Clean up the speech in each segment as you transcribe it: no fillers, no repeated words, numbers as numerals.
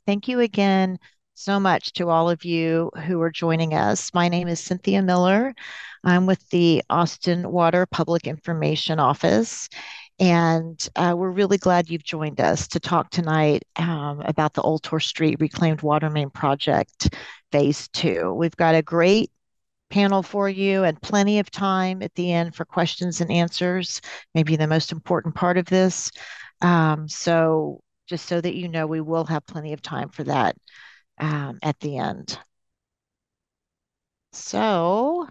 Thank you again so much to all of you who are joining us. My name is Cynthia Miller. I'm with the Austin Water Public Information Office, and we're really glad you've joined us to talk tonight about the Oltorf Street Reclaimed Water Main Project, Phase 2. We've got a great panel for you and plenty of time at the end for questions and answers, maybe the most important part of this. So just so that you know, we will have plenty of time for that at the end. So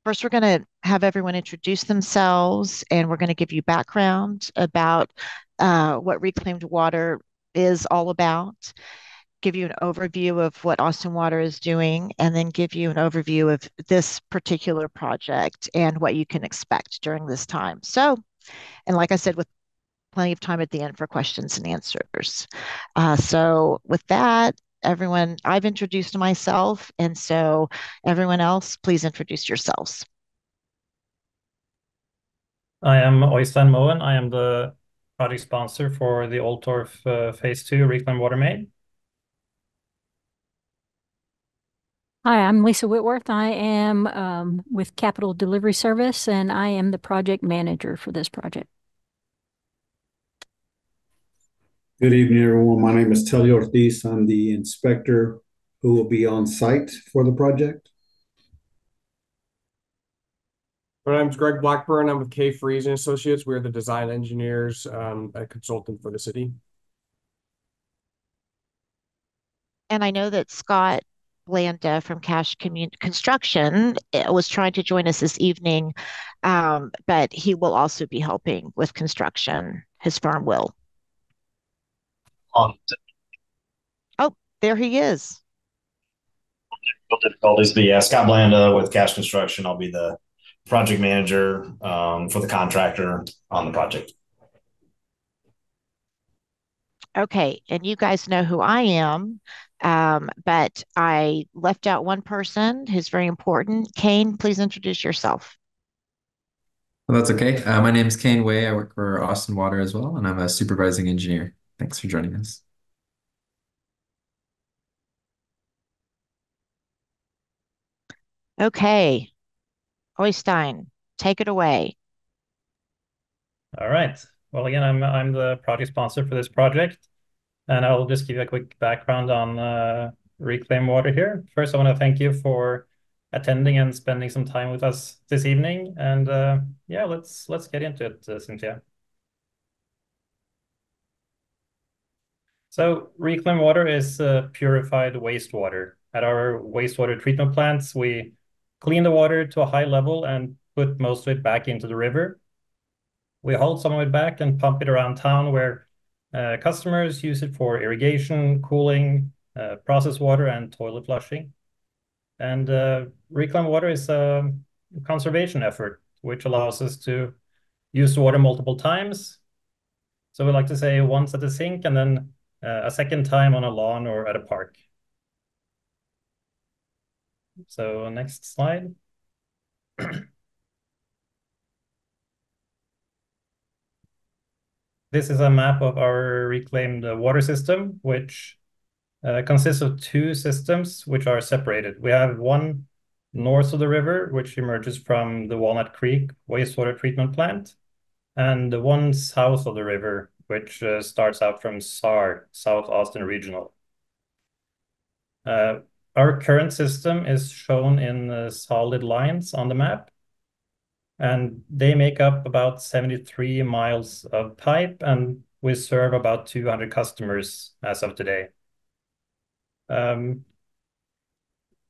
first, we're going to have everyone introduce themselves, and we're going to give you background about what reclaimed water is all about, give you an overview of what Austin Water is doing, and then give you an overview of this particular project and what you can expect during this time. So, and like I said, with plenty of time at the end for questions and answers. So with that, everyone, I've introduced myself, and so everyone else, please introduce yourselves. I am Øystein Moen. I am the project sponsor for the Oltorf Phase 2 Reclaim Water Main. Hi, I'm Lisa Whitworth. I am with Capital Delivery Service, and I am the project manager for this project. Good evening, everyone. My name is Telly Ortiz. I'm the inspector who will be on site for the project. My name's Greg Blackburn. I'm with K. Freeze and Associates. We're the design engineers, a consultant for the city. And I know that Scott Blanda from Construction was trying to join us this evening, but he will also be helping with construction. His firm will. On Oh, there he is. technical difficulties, but yeah, Scott Blanda with Cash Construction. I'll be the project manager for the contractor on the project. Okay, and you guys know who I am, but I left out one person who's very important. Kane, please introduce yourself. Well, that's okay. My name is Kane Way. I work for Austin Water as well, and I'm a supervising engineer. Thanks for joining us. Okay, Oystein, take it away. All right. Well, again, I'm the project sponsor for this project, and I'll just give you a quick background on Reclaim Water here. First, I want to thank you for attending and spending some time with us this evening. And yeah, let's get into it, Cynthia. So reclaimed water is purified wastewater. At our wastewater treatment plants, we clean the water to a high level and put most of it back into the river. We hold some of it back and pump it around town where customers use it for irrigation, cooling, process water, and toilet flushing. And reclaimed water is a conservation effort, which allows us to use the water multiple times. So we like to say once at the sink and then a second time on a lawn or at a park. So next slide. This is a map of our reclaimed water system, which consists of two systems which are separated. We have one north of the river, which emerges from the Walnut Creek wastewater treatment plant, and the one south of the river, which starts out from SAR, South Austin Regional. Our current system is shown in solid lines on the map, and they make up about 73 miles of pipe, and we serve about 200 customers as of today. The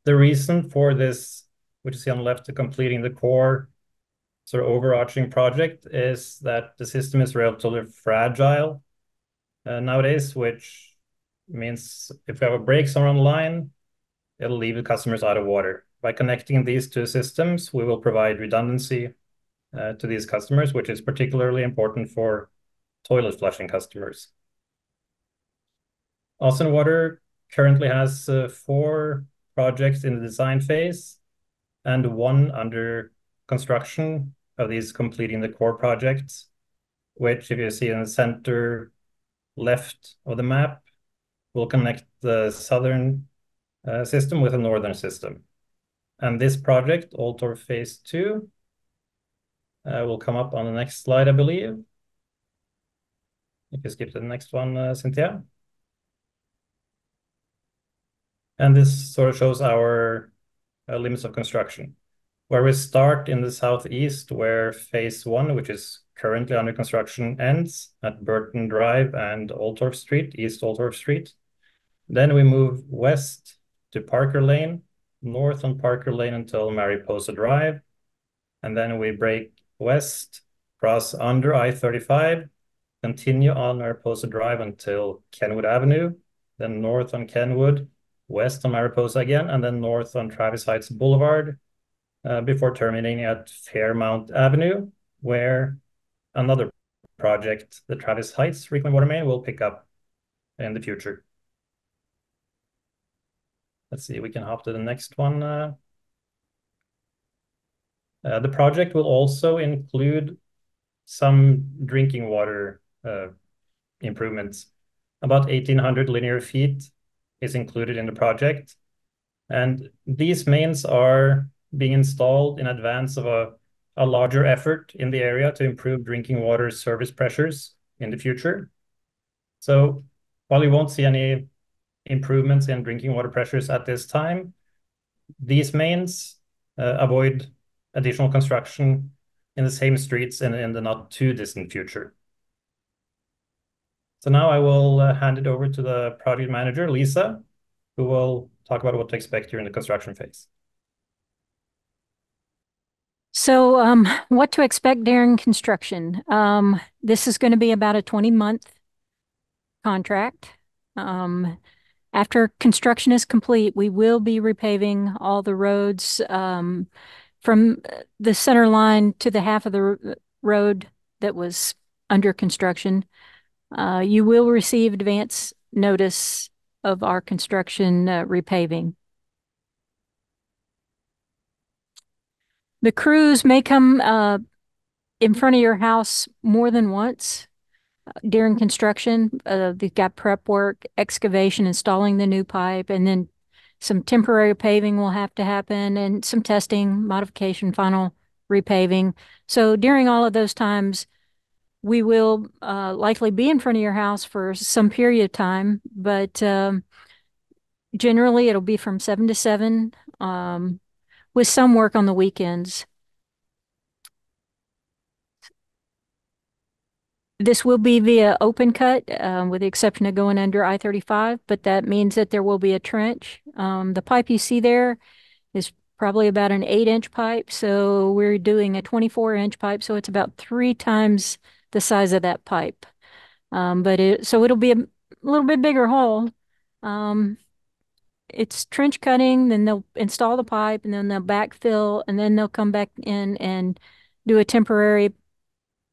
reason for this, which you see on the left, completing the core sort of overarching project, is that the system is relatively fragile nowadays, which means if we have a break somewhere on the line, it'll leave the customers out of water. By connecting these two systems, we will provide redundancy to these customers, which is particularly important for toilet flushing customers. Austin Water currently has 4 projects in the design phase and 1 under construction of these completing the core projects, which if you see in the center left of the map will connect the southern system with the northern system. And this project, Oltorf Phase 2, will come up on the next slide, I believe. If you skip to the next one, Cynthia. And this sort of shows our limits of construction, where we start in the southeast, where Phase 1, which is currently under construction, ends at Burton Drive and Oltorf Street, East Oltorf Street. Then we move west to Parker Lane, north on Parker Lane until Mariposa Drive. And then we break west, cross under I-35, continue on Mariposa Drive until Kenwood Avenue, then north on Kenwood, west on Mariposa again, and then north on Travis Heights Boulevard, before terminating at Fairmount Avenue, where another project, the Travis Heights Reclaimed Water Main, will pick up in the future. Let's see, we can hop to the next one. The project will also include some drinking water improvements. About 1,800 linear feet is included in the project. And these mains are being installed in advance of a larger effort in the area to improve drinking water service pressures in the future. So while we won't see any improvements in drinking water pressures at this time, these mains avoid additional construction in the same streets in the not too distant future. So now I will hand it over to the project manager, Lisa, who will talk about what to expect during the construction phase. So what to expect during construction? This is going to be about a 20-month contract. After construction is complete, we will be repaving all the roads from the center line to the half of the road that was under construction. You will receive advance notice of our construction repaving. The crews may come in front of your house more than once during construction. They've got prep work, excavation, installing the new pipe, and then some temporary paving will have to happen, and some testing, modification, final repaving. So during all of those times, we will likely be in front of your house for some period of time, but generally it'll be from 7 to 7 with some work on the weekends. This will be via open cut, with the exception of going under I-35, but that means that there will be a trench. The pipe you see there is probably about an 8-inch pipe, so we're doing a 24-inch pipe, so it's about 3 times the size of that pipe. So it'll be a little bit bigger hole. It's trench cutting, then they'll install the pipe, and then they'll backfill, and then they'll come back in and do a temporary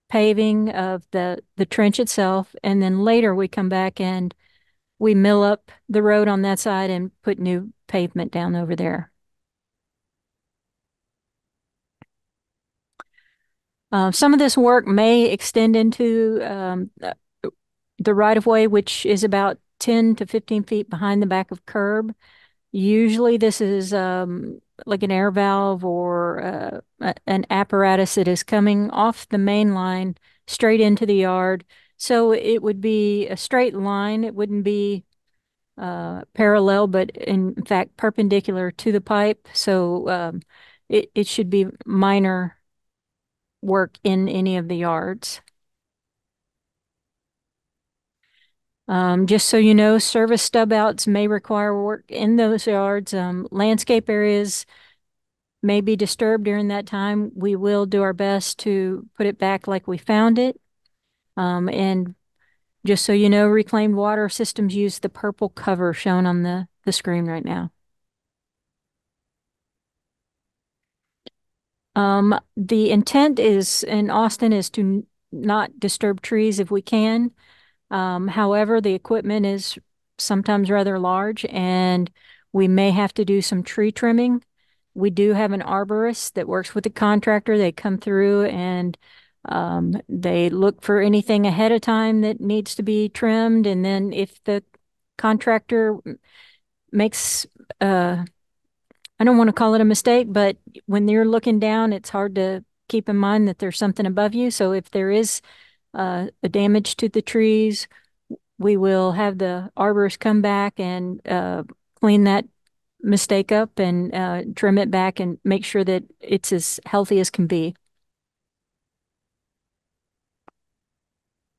paving of the trench itself, and then later we come back and we mill up the road on that side and put new pavement down over there. Some of this work may extend into the right-of-way, which is about 10 to 15 feet behind the back of curb. Usually this is like an air valve or an apparatus that is coming off the main line straight into the yard. So it would be a straight line. It wouldn't be parallel, but in fact perpendicular to the pipe. So it should be minor work in any of the yards. Just so you know, service stub outs may require work in those yards. Landscape areas may be disturbed during that time. We will do our best to put it back like we found it. And just so you know, reclaimed water systems use the purple cover shown on the screen right now. The intent is in Austin is to not disturb trees if we can. However, the equipment is sometimes rather large, and we may have to do some tree trimming. We do have an arborist that works with the contractor. They come through and They look for anything ahead of time that needs to be trimmed. And then if the contractor makes, I don't want to call it a mistake, but when you're looking down, it's hard to keep in mind that there's something above you. So if there is a damage to the trees, we will have the arborist come back and clean that mistake up and trim it back and make sure that it's as healthy as can be.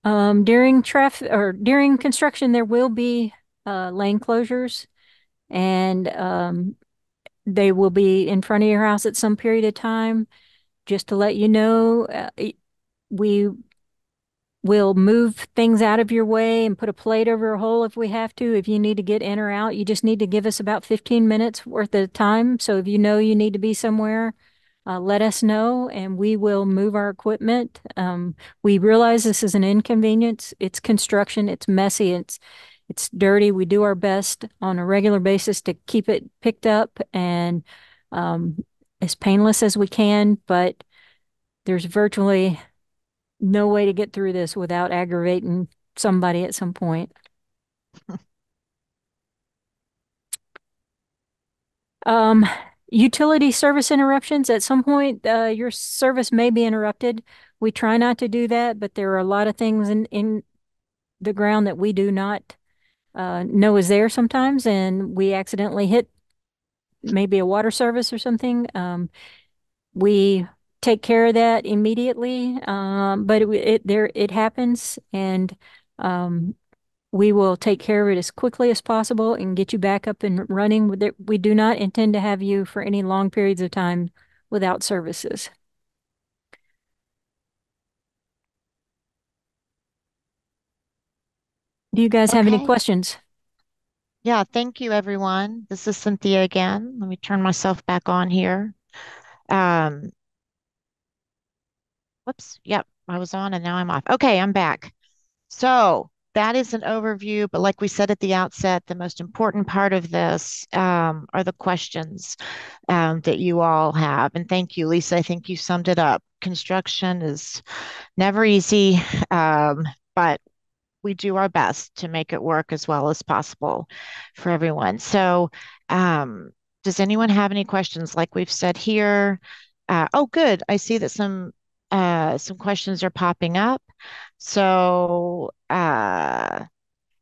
During construction, there will be lane closures, and they will be in front of your house at some period of time. Just to let you know, we will move things out of your way and put a plate over a hole if we have to. If you need to get in or out, you just need to give us about 15 minutes worth of time. So if you know you need to be somewhere, let us know and we will move our equipment. We realize this is an inconvenience. It's construction. It's messy. It's dirty. We do our best on a regular basis to keep it picked up and as painless as we can, but there's virtually no way to get through this without aggravating somebody at some point. Um, Utility service interruptions. At some point, your service may be interrupted. We try not to do that, but there are a lot of things in the ground that we do not know is there sometimes, and we accidentally hit maybe a water service or something. We take care of that immediately, but it happens, and we will take care of it as quickly as possible and get you back up and running. We do not intend to have you for any long periods of time without services. Do you guys have any Okay. questions? Yeah, thank you, everyone. This is Cynthia again. Let me turn myself back on here. Um, Whoops. Yep, I was on and now I'm off. Okay, I'm back. So that is an overview, but like we said at the outset, the most important part of this are the questions that you all have. And thank you, Lisa. I think you summed it up. Construction is never easy, but we do our best to make it work as well as possible for everyone. So, does anyone have any questions? Like we've said here. Oh, good. I see that some questions are popping up. So,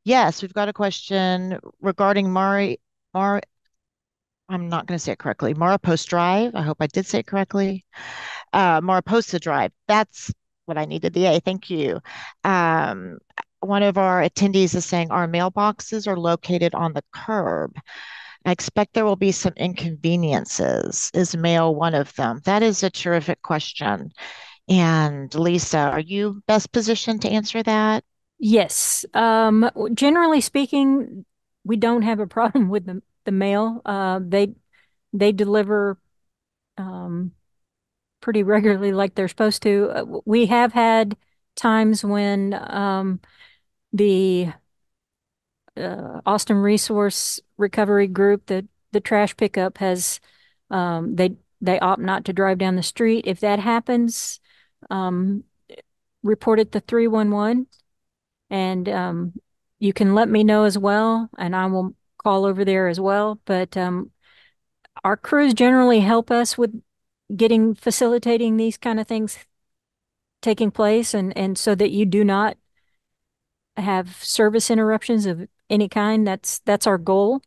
yes, we've got a question regarding Mar. I'm not going to say it correctly. Mara Post Drive. I hope I did say it correctly. Mariposa Drive. That's what I needed. The A. Thank you. Um, One of our attendees is saying our mailboxes are located on the curb. I expect there will be some inconveniences. Is mail one of them? That is a terrific question. And Lisa, are you best positioned to answer that? Yes. Generally speaking, we don't have a problem with the mail. They deliver pretty regularly like they're supposed to. We have had times when the Austin Resource Recovery Group, the trash pickup has they opt not to drive down the street. If that happens, um, report it to 311, and you can let me know as well, and I will call over there as well. But our crews generally help us with facilitating these kind of things taking place, and so that you do not have service interruptions of any kind. That's our goal.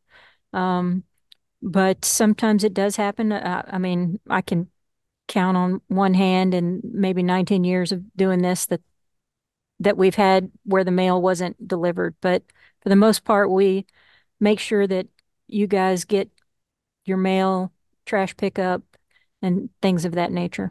Um, but sometimes it does happen. I mean, I can count on one hand in maybe 19 years of doing this that we've had where the mail wasn't delivered. But for the most part, we make sure that you guys get your mail, trash pickup, and things of that nature.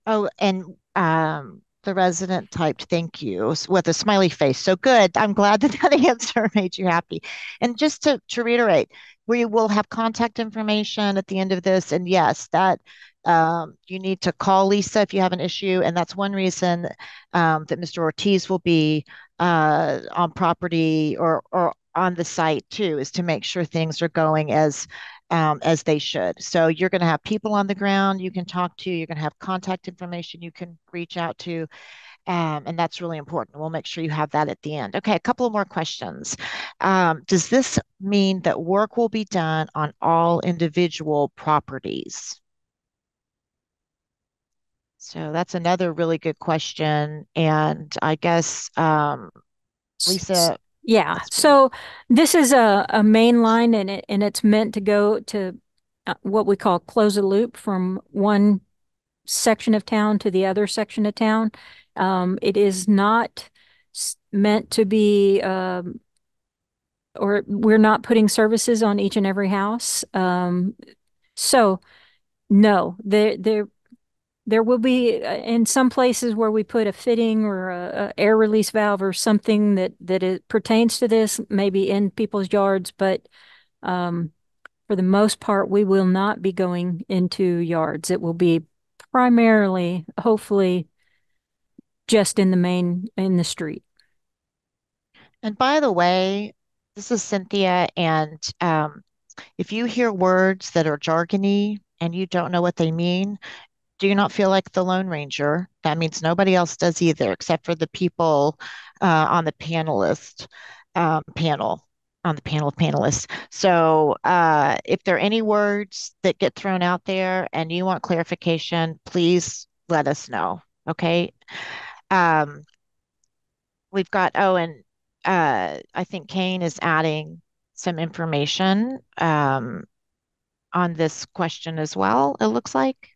Oh, and the resident typed thank you with a smiley face. So good. I'm glad that that answer made you happy. And just to reiterate, we will have contact information at the end of this. And yes, that you need to call Lisa if you have an issue. And that's one reason that Mr. Ortiz will be on property or on the site too, is to make sure things are going as they should. So you're going to have people on the ground you can talk to, you're going to have contact information you can reach out to, and that's really important. We'll make sure you have that at the end. Okay, a couple of more questions. Does this mean that work will be done on all individual properties? So that's another really good question. And I guess, Lisa, Yeah. that's for you. So this is a main line, and it's meant to go to what we call close a loop from one section of town to the other section of town. It is not meant to be, or we're not putting services on each and every house. So no, there will be in some places where we put a fitting or a air release valve or something that it pertains to this, maybe in people's yards, but um, for the most part, we will not be going into yards. It will be primarily, hopefully, just in the street. And by the way, this is Cynthia, and if you hear words that are jargony and you don't know what they mean, do not feel like the Lone Ranger. That means nobody else does either, except for the people on the panel, on the panel of panelists. So if there are any words that get thrown out there and you want clarification, please let us know. Okay. Um, we've got, oh, and I think Kane is adding some information on this question as well, it looks like,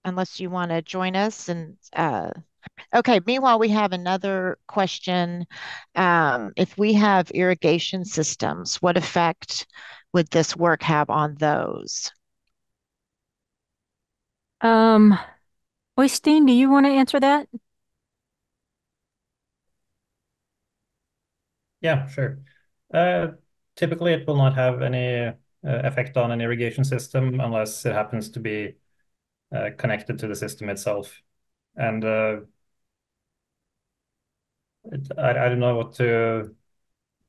unless you want to join us. And okay, meanwhile, we have another question. If we have irrigation systems, what effect would this work have on those? Um, Oystein, do you want to answer that? Yeah, sure. Uh, Typically, it will not have any effect on an irrigation system unless it happens to be connected to the system itself. And I don't know what to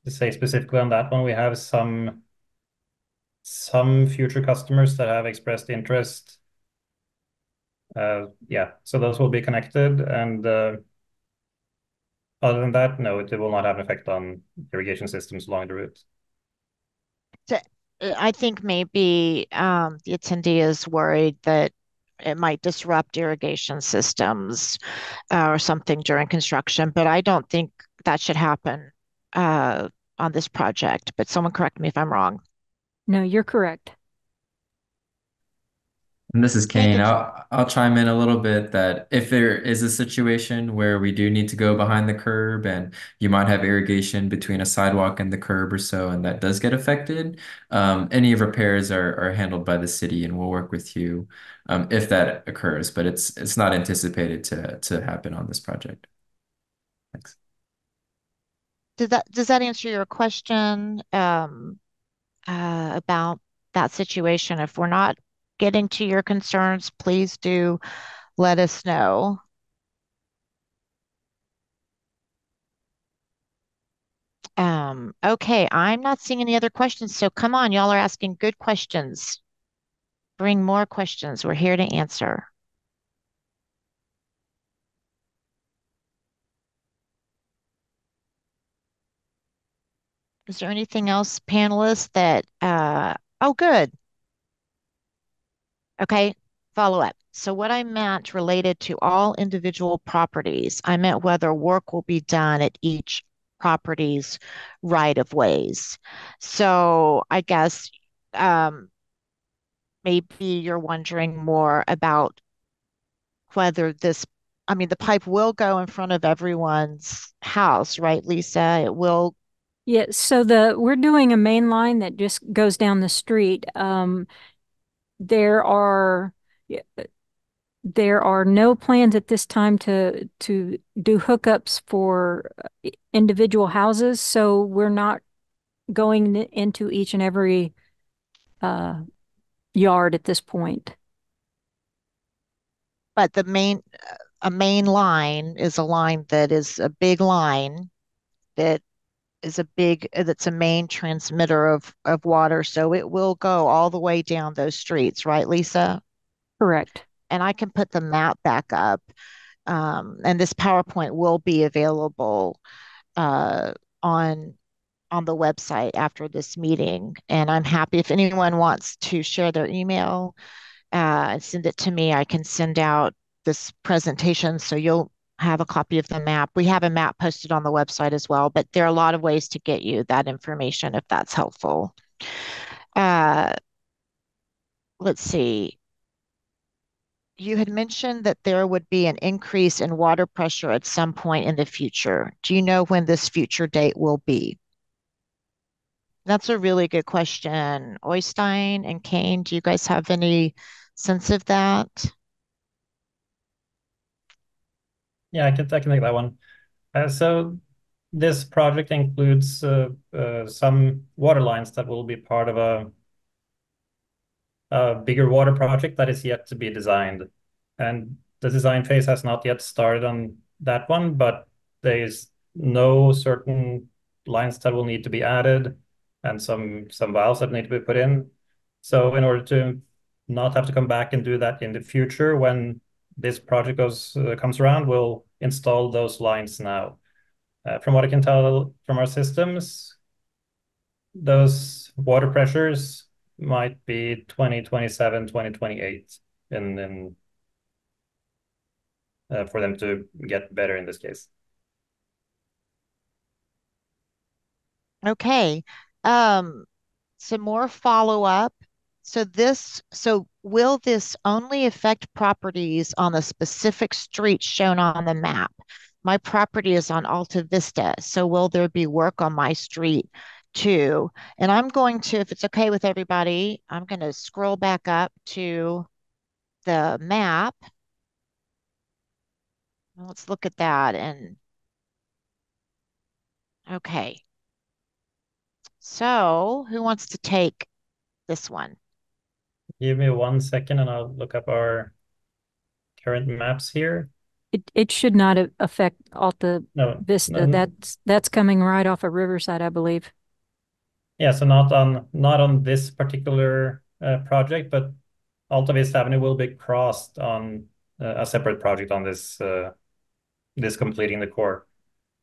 say specifically on that one. We have some future customers that have expressed interest. Yeah, so those will be connected. And other than that, no, it will not have an effect on irrigation systems along the route. So, I think maybe the attendee is worried that it might disrupt irrigation systems or something during construction, but I don't think that should happen uh, on this project. But someone correct me if I'm wrong. No, you're correct. And this is Kane, Kane. did I'll chime in a little bit that if there is a situation where we do need to go behind the curb and you might have irrigation between a sidewalk and the curb or so, and that does get affected, any repairs are handled by the city and we'll work with you if that occurs. But it's not anticipated to happen on this project. Thanks. does that answer your question about that situation? If we're not getting to your concerns, please do let us know. Okay, I'm not seeing any other questions, so come on, y'all are asking good questions. Bring more questions. We're here to answer. Is there anything else, panelists, that oh, good. Okay, follow up. So what I meant related to all individual properties, I meant whether work will be done at each property's right of ways. So I guess um, maybe you're wondering more about whether this, I mean, the pipe will go in front of everyone's house, right, Lisa? It will. Yeah, so we're doing a main line that just goes down the street. There are yeah, there are no plans at this time to do hookups for individual houses, so we're not going into each and every uh, yard at this point. But a main line is a line that is a big line that is a big, that's a main transmitter of water. So it will go all the way down those streets, right, Lisa? Correct. And I can put the map back up. And this PowerPoint will be available uh, on on the website after this meeting. And I'm happy if anyone wants to share their email and send it to me. I can send out this presentation so you'll have a copy of the map. We have a map posted on the website as well, but there are a lot of ways to get you that information if that's helpful. Uh, let's see. You had mentioned that there would be an increase in water pressure at some point in the future. Do you know when this future date will be? That's a really good question. Oystein and Kane, do you guys have any sense of that? Yeah, I can take that one. So this project includes some water lines that will be part of a bigger water project that is yet to be designed. And the design phase has not yet started on that one, but there's no certain lines that will need to be added and some valves that need to be put in. So in order to not have to come back and do that in the future when this project comes around, we'll install those lines now. From what I can tell from our systems, those water pressures might be 2027, 2028 in for them to get better in this case. Okay. Um, some more follow-up. So will this only affect properties on the specific street shown on the map? My property is on Alta Vista, so will there be work on my street too? And I'm going to, if it's okay with everybody, I'm going to scroll back up to the map. Let's look at that. And okay, so who wants to take this one? Give me 1 second and I'll look up our current maps here. It should not affect Alta No, Vista. no, That's coming right off of Riverside, I believe. yeah, so not on this particular project, but Alta Vista Avenue will be crossed on a separate project on this completing the core.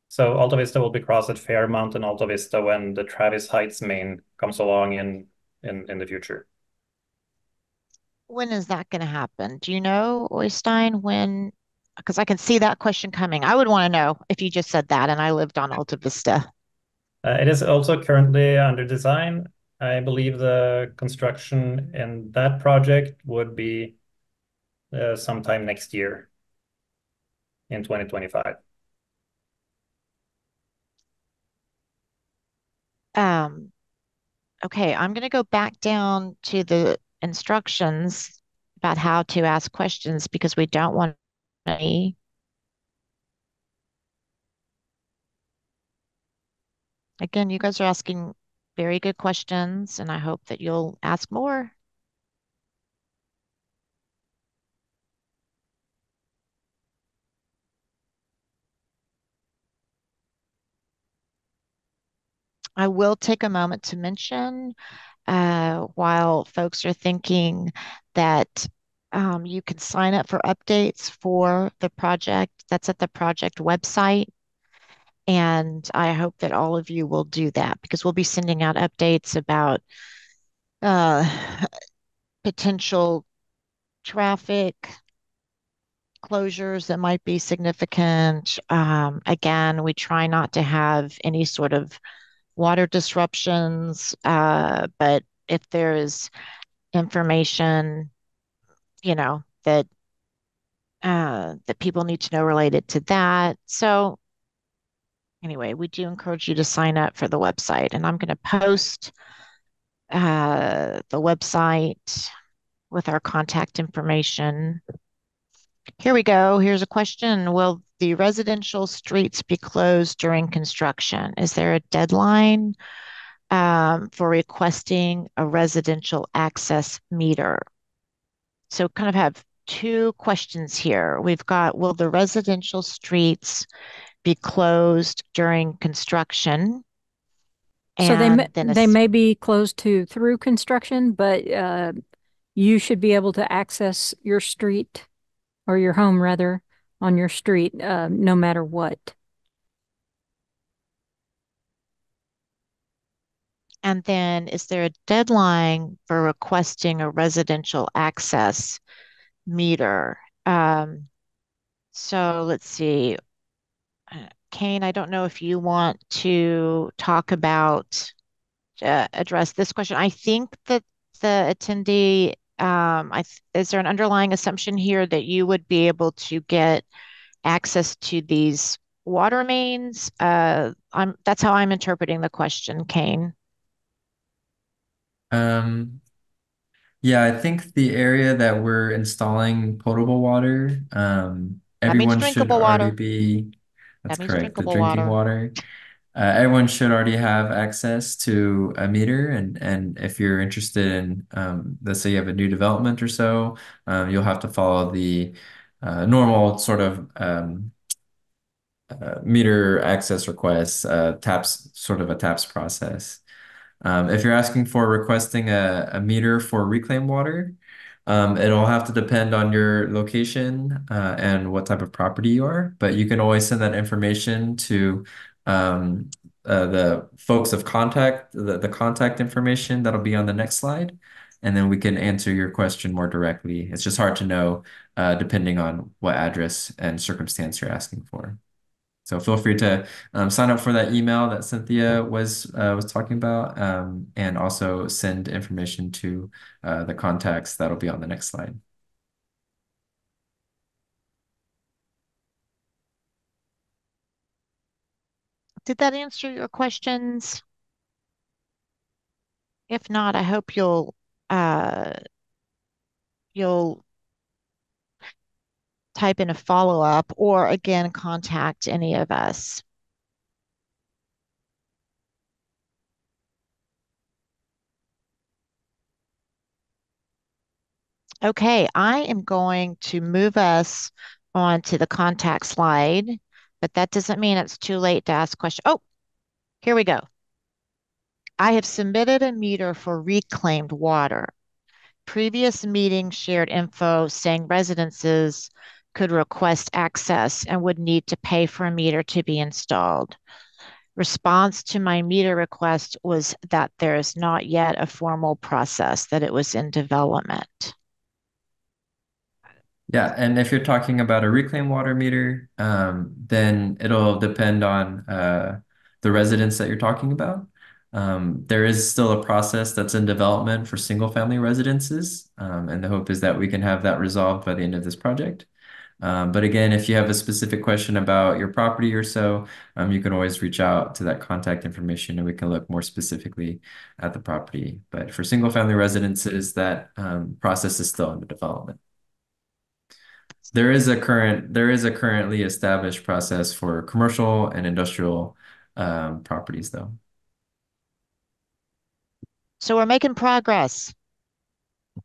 So Alta Vista will be crossed at Fairmount and Alta Vista when the Travis Heights main comes along in the future. When is that going to happen? Do you know, Oystein, when? Because I can see that question coming. I would want to know if you just said that and I lived on Alta Vista. It is also currently under design. I believe the construction in that project would be sometime next year in 2025. Um, okay, I'm going to go back down to the instructions about how to ask questions because we don't want any. Again, you guys are asking very good questions, and I hope that you'll ask more. I will take a moment to mention while folks are thinking that you can sign up for updates for the project. That's at the project website. And I hope that all of you will do that because we'll be sending out updates about uh, potential traffic closures that might be significant. Again, we try not to have any sort of water disruptions, but if there is information, that that people need to know related to that. So anyway, we do encourage you to sign up for the website, and I'm going to post the website with our contact information. Here we go. Here's a question. Will the residential streets be closed during construction? Is there a deadline for requesting a residential access meter? So kind of have two questions here. We've got, will the residential streets be closed during construction? So And then they may be closed to through construction, but you should be able to access your street or your home rather on your street no matter what. and then is there a deadline for requesting a residential access meter? So let's see. Kane, I don't know if you want to talk about address this question. I think that the attendee, is there an underlying assumption here that you would be able to get access to these water mains? That's how I'm interpreting the question, Kane. Um, yeah, I think the area that we're installing potable water, That means everyone should drinkable already water. be, that's That means correct, the drinkable drinking water. water. Everyone should already have access to a meter, and if you're interested in, let's say you have a new development or so, you'll have to follow the normal sort of meter access requests, taps, sort of a taps process. If you're asking for requesting a meter for reclaimed water, it'll have to depend on your location and what type of property you are, but you can always send that information to um, the folks of contact, the contact information that'll be on the next slide, and then we can answer your question more directly. It's just hard to know depending on what address and circumstance you're asking for. So feel free to sign up for that email that Cynthia was talking about, and also send information to the contacts that'll be on the next slide. Did that answer your questions? If not, I hope you'll type in a follow-up or again contact any of us. Okay, I am going to move us on to the contact slide, but that doesn't mean it's too late to ask questions. Oh, here we go. I have submitted a meter for reclaimed water. Previous meeting shared info saying residences could request access and would need to pay for a meter to be installed. Response to my meter request was that there is not yet a formal process, that it was in development. Yeah, and if you're talking about a reclaimed water meter, then it'll depend on the residence that you're talking about. There is still a process that's in development for single family residences, and the hope is that we can have that resolved by the end of this project. But again, if you have a specific question about your property or so, you can always reach out to that contact information and we can look more specifically at the property. But for single family residences, that process is still under development. There is a currently established process for commercial and industrial properties, though. So we're making progress,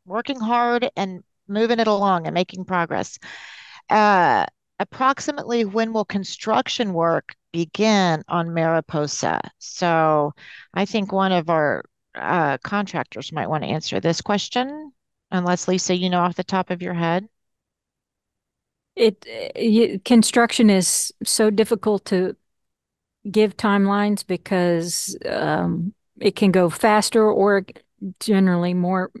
working hard and moving it along and making progress. Uh, Approximately when will construction work begin on Mariposa? So I think one of our contractors might want to answer this question, unless Lisa, you know off the top of your head. Construction is so difficult to give timelines because it can go faster or generally more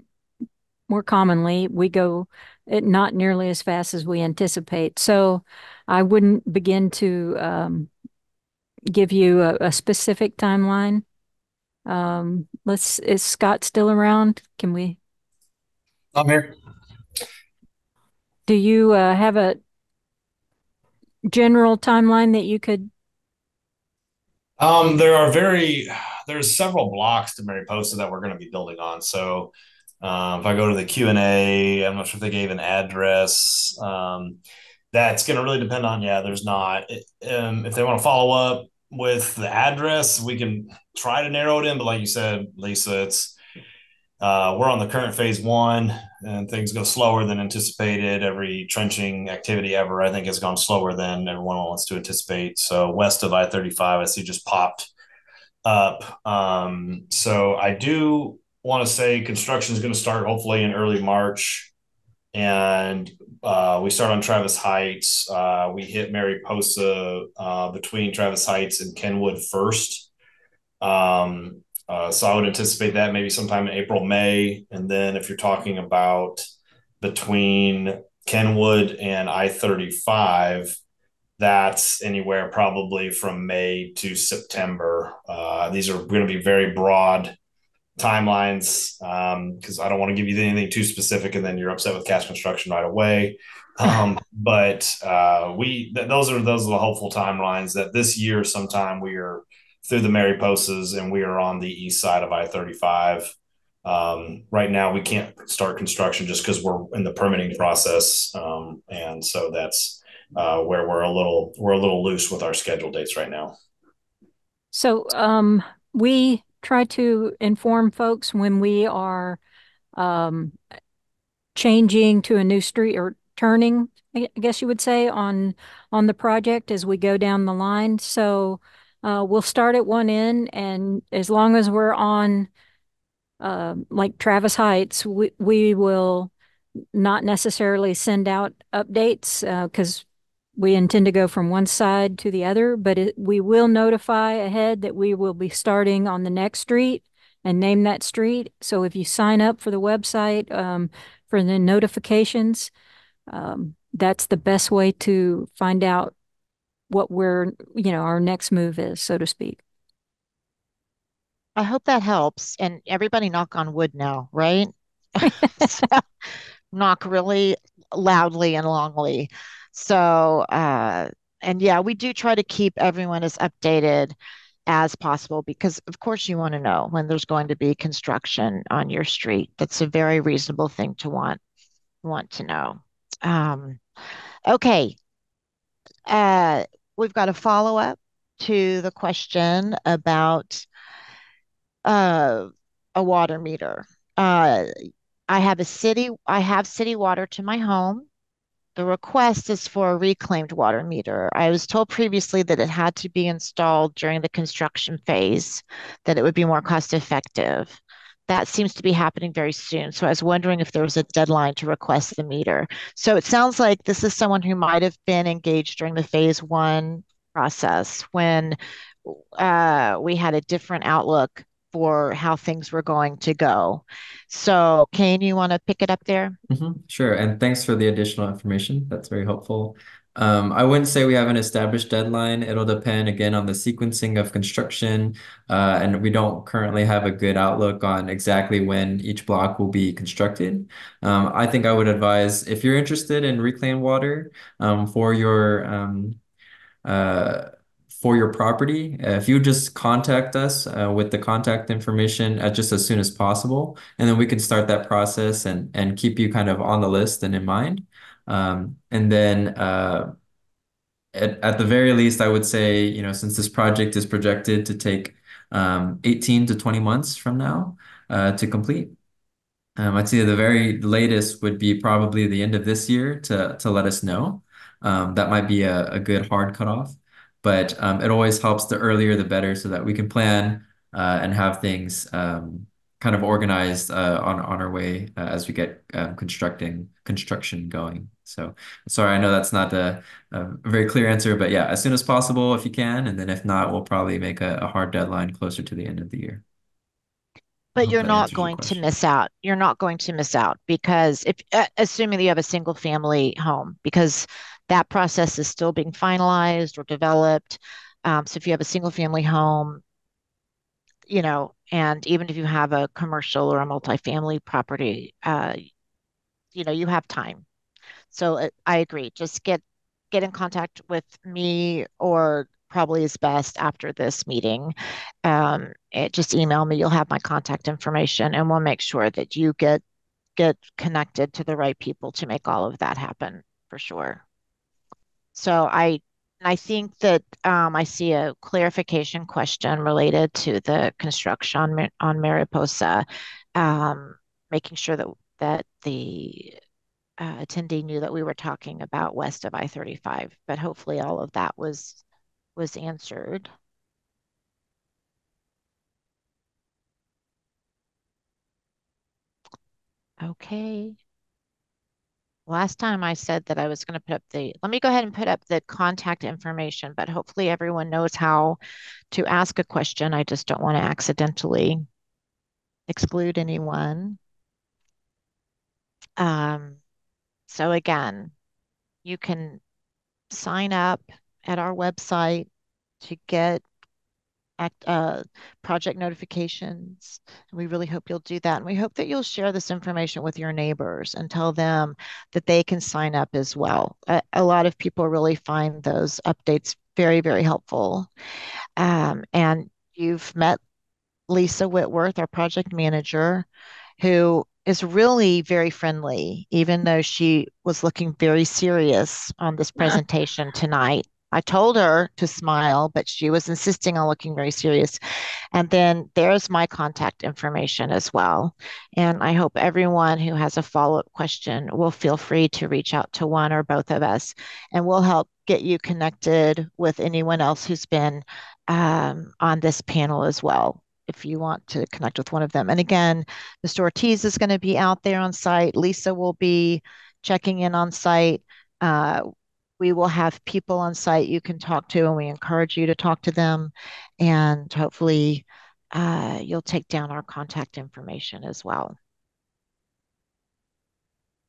commonly we go it not nearly as fast as we anticipate. So I wouldn't begin to give you a specific timeline. Is Scott still around? I'm here. Do you have a general timeline that you could? There's several blocks to Mariposa that we're going to be building on. So if I go to the Q&A, I'm not sure if they gave an address. That's going to really depend on, there's not. If they want to follow up with the address, we can try to narrow it in. But like you said, Lisa, we're on the current phase one and things go slower than anticipated. Every trenching activity ever, I think, has gone slower than everyone wants to anticipate. So west of I-35, I see just popped up. So I do want to say construction is going to start hopefully in early March, and we start on Travis Heights. We hit Mariposa between Travis Heights and Kenwood first. So I would anticipate that maybe sometime in April, May. And then if you're talking about between Kenwood and I-35, that's anywhere probably from May to September. These are going to be very broad timelines because I don't want to give you anything too specific and then you're upset with cast construction right away. But those are the hopeful timelines that this year sometime we are through the Mariposas and we are on the east side of I-35. Right now we can't start construction just because we're in the permitting process, and so that's where we're a little loose with our schedule dates right now. So we try to inform folks when we are um, changing to a new street or turning, I guess you would say, on the project as we go down the line. So we'll start at one end, and as long as we're on like Travis Heights, we will not necessarily send out updates because we intend to go from one side to the other, but we will notify ahead that we will be starting on the next street and name that street. So if you sign up for the website for the notifications, that's the best way to find out what our next move is, so to speak. I hope that helps. And everybody knock on wood now, right? So, knock really loudly and longly. So, and yeah, we do try to keep everyone as updated as possible because, of course, you want to know when there's going to be construction on your street. That's a very reasonable thing to want to know. Um, okay, uh, we've got a follow up to the question about uh, a water meter. Uh, I have city water to my home. The request is for a reclaimed water meter. I was told previously that it had to be installed during the construction phase, that it would be more cost effective. That seems to be happening very soon. So I was wondering if there was a deadline to request the meter. So it sounds like this is someone who might have been engaged during the phase one process when we had a different outlook for how things were going to go. So, Kane, you want to pick it up there? Sure, and thanks for the additional information. That's very helpful. I wouldn't say we have an established deadline. It'll depend again on the sequencing of construction, and we don't currently have a good outlook on exactly when each block will be constructed. I think I would advise if you're interested in reclaimed water for uh, your property, if you just contact us with the contact information just as soon as possible, and then we can start that process and keep you kind of on the list and in mind. And then at the very least, I would say, since this project is projected to take 18 to 20 months from now to complete, I'd say the very latest would be probably the end of this year to let us know. That might be a good hard cutoff, but it always helps the earlier the better so that we can plan and have things kind of organized on our way as we get construction going. So sorry, I know that's not a very clear answer, but yeah, as soon as possible if you can, and then if not, we'll probably make a hard deadline closer to the end of the year. I But hope you're that not answers your going to question. miss out. You're not going to miss out because if assuming that you have a single family home, because that process is still being finalized or developed. So if you have a single family home, and even if you have a commercial or a multifamily property, you have time. So I agree. Just get in contact with me or probably is best after this meeting. Just email me. You'll have my contact information, and we'll make sure that you get connected to the right people to make all of that happen for sure. So I think that I see a clarification question related to the construction on Mariposa, making sure that the attendee knew that we were talking about west of I-35, but hopefully all of that was answered. Okay. Last time I said that I was going to put up let me go ahead and put up the contact information, but hopefully everyone knows how to ask a question. I just don't want to accidentally exclude anyone. Um, so again, you can sign up at our website to get act, project notifications. We really hope you'll do that. And we hope that you'll share this information with your neighbors and tell them that they can sign up as well. A lot of people really find those updates very, very helpful. And you've met Lisa Whitworth, our project manager, who is really very friendly, even though she was looking very serious on this presentation tonight. I told her to smile, but she was insisting on looking very serious. And then there's my contact information as well. And I hope everyone who has a follow-up question will feel free to reach out to one or both of us, and we'll help get you connected with anyone else who's been on this panel as well, if you want to connect with one of them. And again, Mr. Ortiz is going to be out there on site. Lisa will be checking in on site. Uh, we will have people on site you can talk to, and we encourage you to talk to them. And hopefully, you'll take down our contact information as well.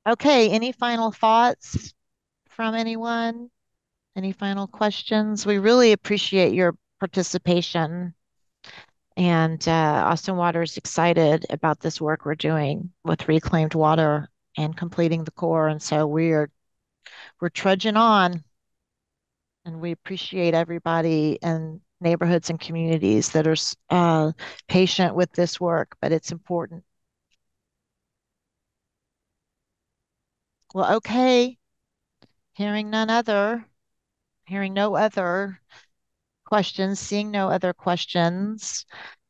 Okay, any final thoughts from anyone? Any final questions? We really appreciate your participation. And Austin Water is excited about this work we're doing with reclaimed water and completing the core. And so we're trudging on, and we appreciate everybody and neighborhoods and communities that are patient with this work, but it's important. Well, okay, hearing hearing no other questions, seeing no other questions.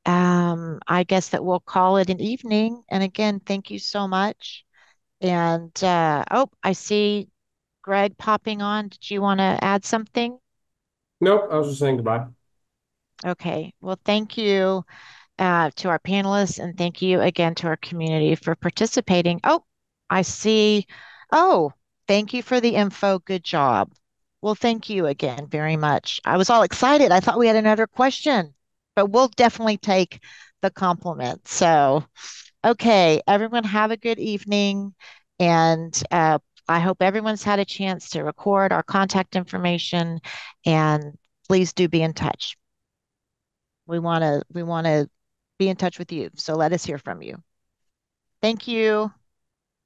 I guess that we'll call it an evening. And again, thank you so much. And oh, I see Greg popping on. Did you want to add something? Nope, I was just saying goodbye. Okay. Well, thank you to our panelists, and thank you again to our community for participating. Oh, I see. Oh, thank you for the info. Good job. Well, thank you again very much. I was all excited. I thought we had another question, but we'll definitely take the compliment. So, okay, everyone have a good evening. And I hope everyone's had a chance to record our contact information, and please do be in touch. We want to be in touch with you. So let us hear from you. Thank you.